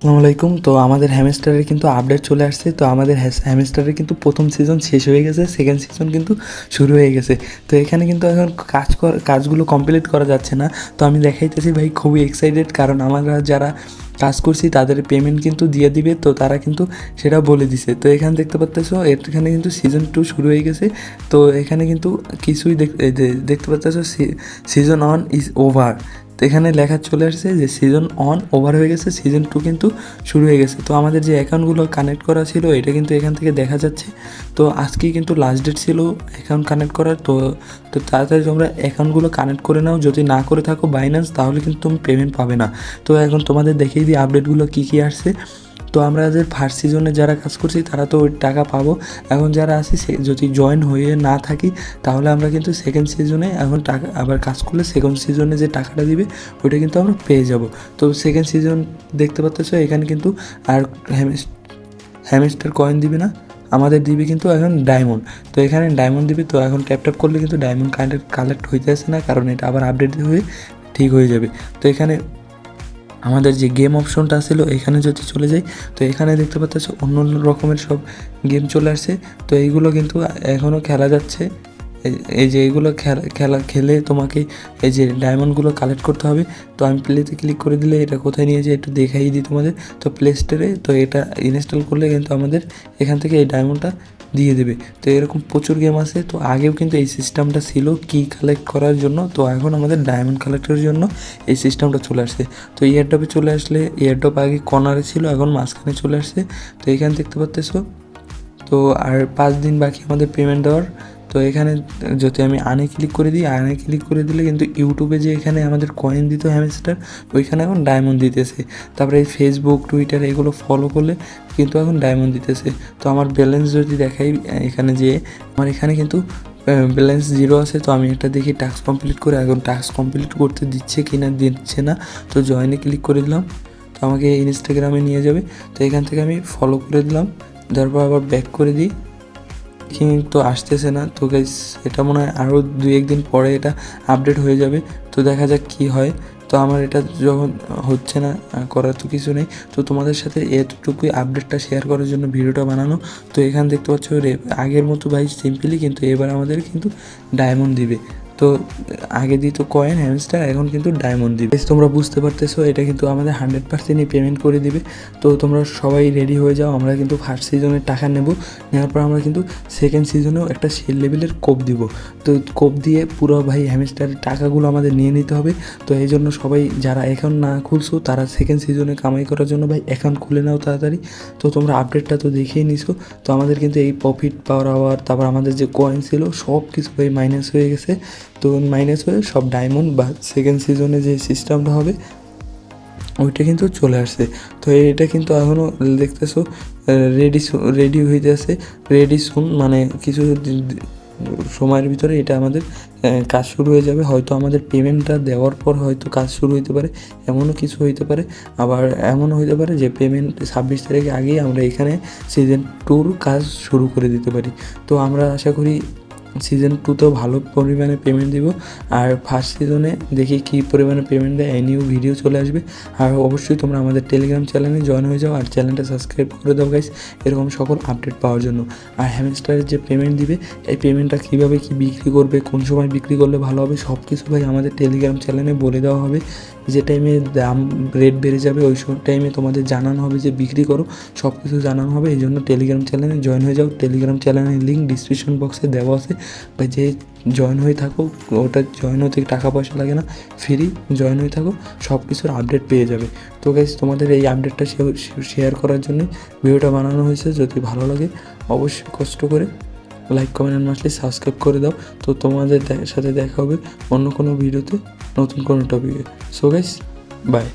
আসসালামু আলাইকুম। তো আমাদের হ্যামস্টারের কিন্তু আপডেট চলে আসছে। তো আমাদের হ্যামস্টারের কিন্তু প্রথম সিজন শেষ হয়ে গেছে, সেকেন্ড সিজন কিন্তু শুরু হয়ে গেছে। তো এখানে কিন্তু এখন কাজগুলো কমপ্লিট করা যাচ্ছে না। তো আমি দেখাইতেছি ভাই, খুবই এক্সাইটেড, কারণ আমরা যারা কাজ করছি তাদের পেমেন্ট কিন্তু দিয়ে দিবে, তো তারা কিন্তু সেটা বলে দিছে। তো এখানে দেখতে পাচ্তেছো, এখানে কিন্তু সিজন 2 শুরু হয়ে গেছে। তো এখানে কিন্তু কিছুই দেখতে পাচ্তেছো, সিজন 1 ইজ ওভার। তো এখানে লেখা চলে আসছে যে সিজন 1 ওভার হয়ে গেছে, সিজন 2 কিন্তু শুরু হয়ে গেছে। তো আমাদের যে অ্যাকাউন্টগুলো কানেক্ট করা ছিল এটা কিন্তু এখান থেকে দেখা যাচ্ছে। তো আজকেই কিন্তু লাস্ট ডেট ছিল অ্যাকাউন্ট কানেক্ট করার। তো তো তাড়াতাড়ি তোমরা অ্যাকাউন্টগুলো কানেক্ট করে নাও। যদি না করে থাকো বাইন্যান্স, তাহলে কিন্তু তুমি পেমেন্ট পাবে না। তো এখন তোমাদের দেখিয়ে দিই আপডেটগুলো কী কী আসছে। তো আমরা যে ফার্স্ট সিজনে যারা কাজ করছি তারা তো ওই টাকা পাবো। এখন যারা আছি যদি জয়েন হয়ে না থাকি, তাহলে আমরা কিন্তু সেকেন্ড সিজনে এখন টাকা আবার কাজ করলে সেকেন্ড সিজনে যে টাকাটা দিবে ওইটা কিন্তু আমরা পেয়ে যাব। তো সেকেন্ড সিজন দেখতে পাচ্ছ এখানে কিন্তু আর হ্যামস্টার কয়েন দিবে না, আমাদের দিবে কিন্তু এখন ডায়মন্ড। তো এখানে ডায়মন্ড দিবে। তো এখন ট্যাপ করলে কিন্তু ডায়মন্ড কালেক্ট হইতে আসে না, কারণ এটা আবার আপডেট হয়ে ঠিক হয়ে যাবে। তো এখানে আমাদের যে গেম অপশনটা ছিল এখানে যদি চলে যাই, তো এখানে দেখতে পাচ্ছ অন্য অন্য রকমের সব গেম চলে আসছে। তো এইগুলো কিন্তু এখনও খেলা যাচ্ছে। এই যে এইগুলো খেলে তোমাকে এই যে ডায়মন্ডগুলো কালেক্ট করতে হবে। তো আমি প্লেতে ক্লিক করে দিলে এটা কোথায় নিয়ে যায় একটু দেখাই দিই তোমাদের। তো প্লে স্টোরে তো এটা ইনস্টল করলে কিন্তু আমাদের এখান থেকে এই ডায়মন্ডটা দিয়ে দেবে। তো এরকম প্রচুর গেম আছে। তো আগেও কিন্তু এই সিস্টেমটা ছিল কি কালেক্ট করার জন্য, তো এখন আমাদের ডায়মন্ড কালেক্টের জন্য এই সিস্টেমটা চলে আসছে। তো এয়ারড্রপে চলে আসলে, এয়ারড্রপ আগে কর্নারে ছিল, এখন মাঝখানে চলে আসছে। তো এখানে দেখতে পাচ্তেছো। তো আর 5 দিন বাকি আমাদের পেমেন্ট দেওয়ার। তো এখানে যদি আমি আনে ক্লিক করে দিই, আনে ক্লিক করে দিলে কিন্তু ইউটিউবে যে এখানে আমাদের কয়েন দিত হ্যামস্টার, ওইখানে এখন ডায়মন্ড দিতেছে। তারপরে এই ফেসবুক টুইটার এগুলো ফলো করলে কিন্তু এখন ডায়মন্ড দিতেছে। তো আমার ব্যালেন্স যদি দেখাই এখানে, যে আমার এখানে কিন্তু ব্যালেন্স 0 আছে। তো আমি এটা দেখি টাস্ক কমপ্লিট করে, এখন টাস্ক কমপ্লিট করতে দিচ্ছে কি না দিচ্ছে না। তো জয়েনে ক্লিক করে দিলাম, তো আমাকে ইনস্টাগ্রামে নিয়ে যাবে। তো এখান থেকে আমি ফলো করে দিলাম, তারপর আবার ব্যাক করে দিই। তো আসতেছে না। তো গাইস এটা মনে হয় আরও 2-1 দিন পরে এটা আপডেট হয়ে যাবে। তো দেখা যাক কী হয়। তো আমার এটা যখন হচ্ছে না, করার তো কিছু নেই। তো তোমাদের সাথে এতটুকুই আপডেটটা শেয়ার করার জন্য ভিডিওটা বানানো। তো এখানে দেখতে পাচ্ছ আগের মতো ভাই সিম্পলি, কিন্তু এবার আমাদের কিন্তু ডায়মন্ড দিবে। তো আগে দিত কয়েন হ্যামস্টার, এখন কিন্তু ডায়মন্ড দিবে। তোমরা বুঝতে পারতেছো, এটা কিন্তু আমাদের 100%ই পেমেন্ট করে দিবে। তো তোমরা সবাই রেডি হয়ে যাও। আমরা কিন্তু ফার্স্ট সিজনের টাকা নেওয়ার পর আমরা কিন্তু সেকেন্ড সিজনেও একটা সেল লেভেলের কোপ দিব। তো কোপ দিয়ে পুরো ভাই হ্যামস্টারের টাকাগুলো আমাদের নিয়ে নিতে হবে। তো এই জন্য সবাই যারা অ্যাকাউন্ট না খুলছো তারা সেকেন্ড সিজনে কামাই করার জন্য ভাই অ্যাকাউন্ট খুলে নাও তাড়াতাড়ি। তো তোমরা আপডেটটা তো দেখেই নিছো। তো আমাদের কিন্তু এই প্রফিট পাওয়ার আওয়ার, তারপর আমাদের যে কয়েন ছিল সব কিছু ভাই মাইনাস হয়ে গেছে। তো মাইনাস হয়ে সব ডায়মন্ড বা সেকেন্ড সিজনে যে সিস্টেমটা হবে ওইটা কিন্তু চলে আসছে। তো এটা কিন্তু এখনও দেখতেছো রেডি হইতে আছে, রেডি সুন, মানে কিছু সময়ের ভিতরে এটা আমাদের কাজ শুরু হয়ে যাবে। হয়তো আমাদের পেমেন্টটা দেওয়ার পর হয়তো কাজ শুরু হইতে পারে, এমনও কিছু হইতে পারে। আবার এমনও হইতে পারে যে পেমেন্ট 26 তারিখে আগেই আমরা এখানে সিজন 2 কাজ শুরু করে দিতে পারি। তো আমরা আশা করি সিজন 2তেও ভালো পরিমাণে পেমেন্ট দিব। আর ফার্স্ট সিজনে দেখি কী পরিমাণে পেমেন্ট দেয়, এই নিউ ভিডিও চলে আসবে। আর অবশ্যই তোমরা আমাদের টেলিগ্রাম চ্যানেলে জয়েন হয়ে যাও আর চ্যানেলটা সাবস্ক্রাইব করে দাও গাইস, এরকম সকল আপডেট পাওয়ার জন্য। আর হ্যামস্টারের যে পেমেন্ট দিবে, এই পেমেন্টটা কীভাবে কী বিক্রি করবে, কোন সময় বিক্রি করলে ভালো হবে, সব কিছু ভাই আমাদের টেলিগ্রাম চ্যানেলে বলে দেওয়া হবে। যে টাইমে দাম রেট বেড়ে যাবে ওই সব টাইমে তোমাদের জানানো হবে যে বিক্রি করো, সব কিছু জানানো হবে। এই জন্য টেলিগ্রাম চ্যানেলে জয়েন হয়ে যাও। টেলিগ্রাম চ্যানেলের লিঙ্ক ডিসক্রিপশন বক্সে দেওয়া আছে। বা যে জয়েন হয়ে থাকো, ওটা জয়েন হতে টাকা পয়সা লাগে না, ফ্রি জয়েন হয়ে থাকো, সব কিছুর আপডেট পেয়ে যাবে। তো গাইস তোমাদের এই আপডেটটা শেয়ার করার জন্য ভিডিওটা বানানো হয়েছে। যদি ভালো লাগে অবশ্যই কষ্ট করে like comment and mostly subscribe করে দাও। তো তোমাদের সাথে দেখা হবে অন্য কোনো ভিডিওতে, নতুন কোনো টপিকে। So guys bye.